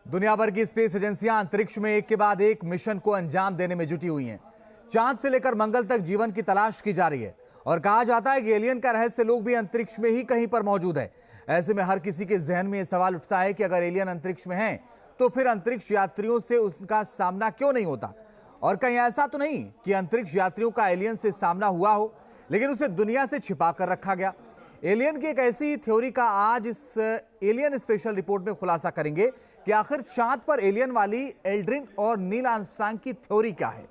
दुनिया भर की स्पेस एजेंसियां अंतरिक्ष में एक के बाद एक मिशन को अंजाम देने में जुटी हुई हैं। चांद से लेकर मंगल तक जीवन की तलाश की जा रही है और कहा जाता है कि एलियन का रहस्य लोग भी अंतरिक्ष में ही कहीं पर मौजूद है। ऐसे में हर किसी के जहन में यह सवाल उठता है कि अगर एलियन अंतरिक्ष में हैं, तो फिर अंतरिक्ष यात्रियों से उनका सामना क्यों नहीं होता? और कहीं ऐसा तो नहीं कि अंतरिक्ष यात्रियों का एलियन से सामना हुआ हो, लेकिन उसे दुनिया से छिपा कर रखा गया। एलियन की एक ऐसी थ्योरी का आज इस एलियन स्पेशल रिपोर्ट में खुलासा करेंगे कि आखिर चांद पर एलियन वाली एल्ड्रिन और नील आर्मस्ट्रांग की थ्योरी क्या है।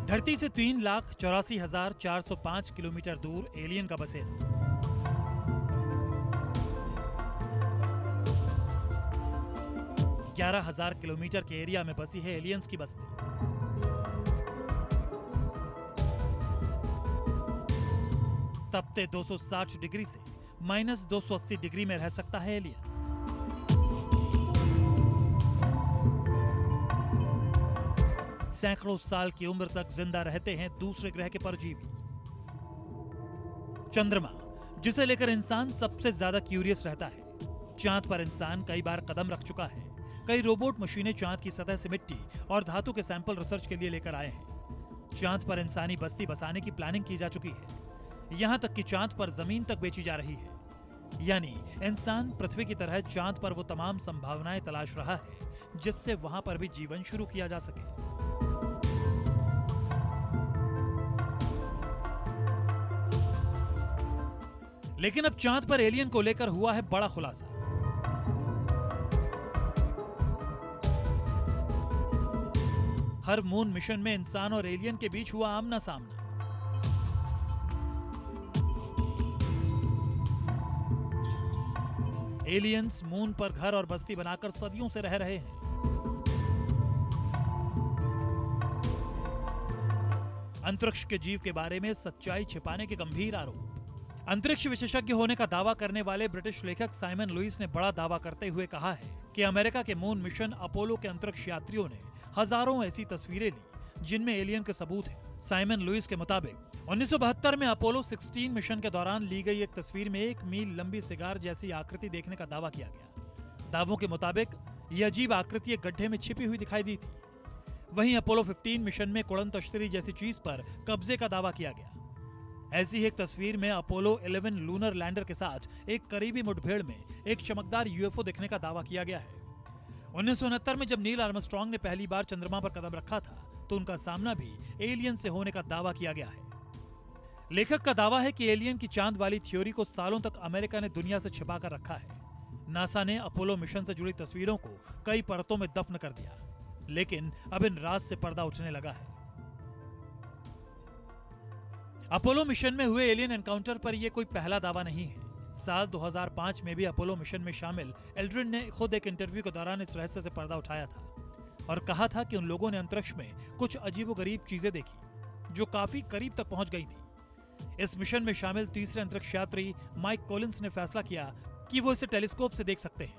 धरती से 3,84,405 किलोमीटर दूर एलियन का बसेरा। 11,000 किलोमीटर के एरिया में बसी है एलियंस की बस्ती। तपते 260 डिग्री से -280 डिग्री में रह सकता है एलियन। सैकड़ों साल की उम्र तक जिंदा रहते हैं दूसरे ग्रह के परजीवी। चंद्रमा, जिसे लेकर इंसान सबसे ज्यादा क्यूरियस रहता है। चांद पर इंसान कई बार कदम रख चुका है। कई रोबोट मशीनें चांद की सतह से मिट्टी और धातु के सैंपल रिसर्च के लिए लेकर आए हैं। चांद पर इंसानी बस्ती बसाने की प्लानिंग की जा चुकी है। यहां तक कि चांद पर जमीन तक बेची जा रही है। यानी इंसान पृथ्वी की तरह चांद पर वो तमाम संभावनाएं तलाश रहा है जिससे वहां पर भी जीवन शुरू किया जा सके। लेकिन अब चांद पर एलियन को लेकर हुआ है बड़ा खुलासा। हर मून मिशन में इंसान और एलियन के बीच हुआ आमना सामना। एलियंस मून पर घर और बस्ती बनाकर सदियों से रह रहे हैं। अंतरिक्ष के जीव के बारे में सच्चाई छिपाने के गंभीर आरोप। अंतरिक्ष विशेषज्ञ होने का दावा करने वाले ब्रिटिश लेखक साइमन लुइस ने बड़ा दावा करते हुए कहा है कि अमेरिका के मून मिशन अपोलो के अंतरिक्ष यात्रियों ने हजारों ऐसी तस्वीरें ली जिनमें एलियन के सबूत हैं। साइमन लुइस के मुताबिक 1972 में अपोलो 16 मिशन के दौरान ली गई एक तस्वीर में 1 मील लंबी सिगार जैसी आकृति देखने का दावा किया गया। दावों के मुताबिक यह अजीब आकृति एक गड्ढे में छिपी हुई दिखाई दी थी। वहीं अपोलो 15 मिशन में कुड़न तश्तरी जैसी चीज पर कब्जे का दावा किया गया। ऐसी ही एक तस्वीर में अपोलो 11 लूनर लैंडर के साथ एक करीबी मुठभेड़ में एक चमकदार यूएफओ देखने का दावा किया गया है। 1969 में जब नील आर्मस्ट्रांग ने पहली बार चंद्रमा पर कदम रखा था तो उनका सामना भी एलियन से होने का दावा किया गया है। लेखक का दावा है कि एलियन की चांद वाली थ्योरी को सालों तक अमेरिका ने दुनिया से छिपा कर रखा है। नासा ने अपोलो मिशन से जुड़ी तस्वीरों को कई परतों में दफन कर दिया, लेकिन अब इन राज से पर्दा उठने लगा है। अपोलो मिशन में हुए एलियन एनकाउंटर पर यह कोई पहला दावा नहीं है। साल 2005 में भी अपोलो मिशन में शामिल एल्ड्रिन ने खुद एक इंटरव्यू के दौरान इस रहस्य से पर्दा उठाया था और कहा था कि उन लोगों ने अंतरिक्ष में कुछ अजीबोगरीब चीजें देखी जो काफी करीब तक पहुंच गई थी। इस मिशन में शामिल तीसरे अंतरिक्ष यात्री माइक कॉलिंस ने फैसला किया कि वो इसे टेलीस्कोप से देख सकते हैं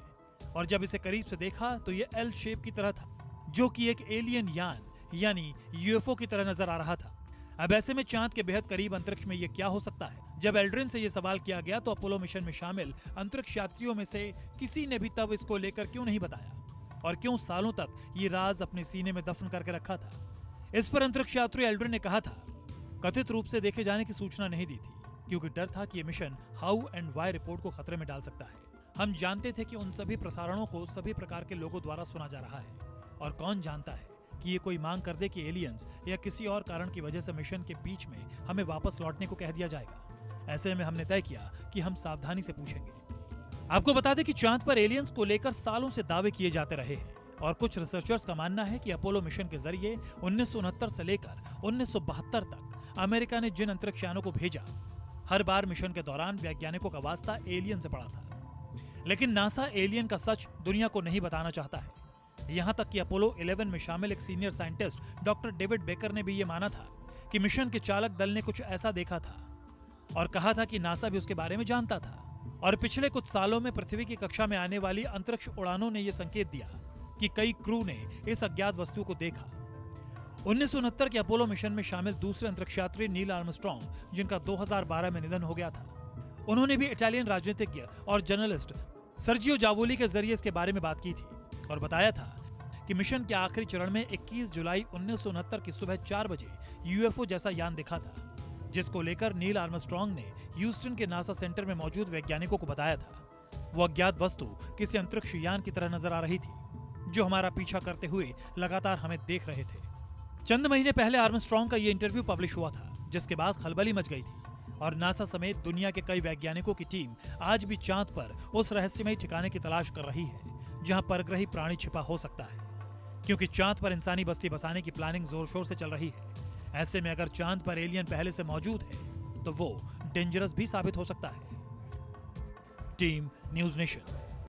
और जब इसे करीब से देखा तो यह एल शेप की तरह था, जो कि एक एलियन यान यानी यूएफओ की तरह नजर आ रहा था। अब ऐसे में चांद के बेहद करीब अंतरिक्ष में यह क्या हो सकता है? जब एल्ड्रिन से यह सवाल किया गया तो अपोलो मिशन में शामिल अंतरिक्ष यात्रियों में से किसी ने भी तब इसको लेकर क्यों नहीं बताया और क्यों सालों तक ये राज अपने सीने में दफन करके रखा था? इस पर अंतरिक्ष यात्री एल्ड्रिन ने कहा था, कथित रूप से देखे जाने की सूचना नहीं दी थी क्योंकि डर था कि यह mission how and why report को खतरे में डाल सकता है। हम जानते थे कि उन सभी प्रसारणों को सभी प्रकार के लोगों द्वारा सुना जा रहा है और कौन जानता है कि ये कोई मांग कर दे कि एलियंस या किसी और कारण की वजह से मिशन के बीच में हमें वापस लौटने को कह दिया जाएगा। ऐसे में हमने तय किया कि हम सावधानी से पूछेंगे। आपको बता दें कि चांद पर एलियंस को लेकर सालों से दावे किए जाते रहे हैं और कुछ रिसर्चर्स का मानना है कि अपोलो मिशन के जरिए 1969 से लेकर 1972 तक अमेरिका ने जिन अंतरिक्ष यानों को भेजा, हर बार मिशन के दौरान वैज्ञानिकों का वास्ता एलियन से पड़ा था। लेकिन नासा एलियन का सच दुनिया को नहीं बताना चाहता है। यहां तक कि अपोलो 11 में शामिल एक senior scientist doctor David baker ने भी यह माना था कि मिशन के चालक दल ने कुछ ऐसा देखा था और कहा था कि नासा भी उसके बारे में जानता था। और पिछले कुछ सालों में पृथ्वी की कक्षा में आने वाली अंतरिक्ष उड़ानों ने यह संकेत दिया कि कई क्रू ने इस अज्ञात वस्तु को देखा। 1969 के अपोलो मिशन में शामिल दूसरे अंतरिक्ष यात्री नील आर्मस्ट्रॉन्ग, जिनका 2012 में निधन हो गया था, उन्होंने भी इटालियन राजनीतिज्ञ और जर्नलिस्ट सर्जियो जावोली के जरिए इसके बारे में बात की थी और बताया था कि मिशन के आखिरी चरण में 21 जुलाई 1969 की सुबह 4 बजे यूएफओ जैसा यान दिखा था, जिसको लेकर नील आर्मस्ट्रॉन्ग ने ह्यूस्टन के नासा सेंटर में मौजूद वैज्ञानिकों को बताया था। वो अज्ञात वस्तु किसी अंतरिक्ष यान की तरह नजर आ रही थी, जो हमारा पीछा करते हुए लगातार हमें देख रहे थे। चंद महीने पहले आर्मस्ट्रॉन्ग का ये इंटरव्यू पब्लिश हुआ था, जिसके बाद खलबली मच गई थी और नासा समेत दुनिया के कई वैज्ञानिकों की टीम आज भी चांद पर उस रहस्यमयी ठिकाने की तलाश कर रही है जहां परग्रही प्राणी छिपा हो सकता है, क्योंकि चांद पर इंसानी बस्ती बसाने की प्लानिंग जोर शोर से चल रही है। ऐसे में अगर चांद पर एलियन पहले से मौजूद है तो वो डेंजरस भी साबित हो सकता है। Team news nation.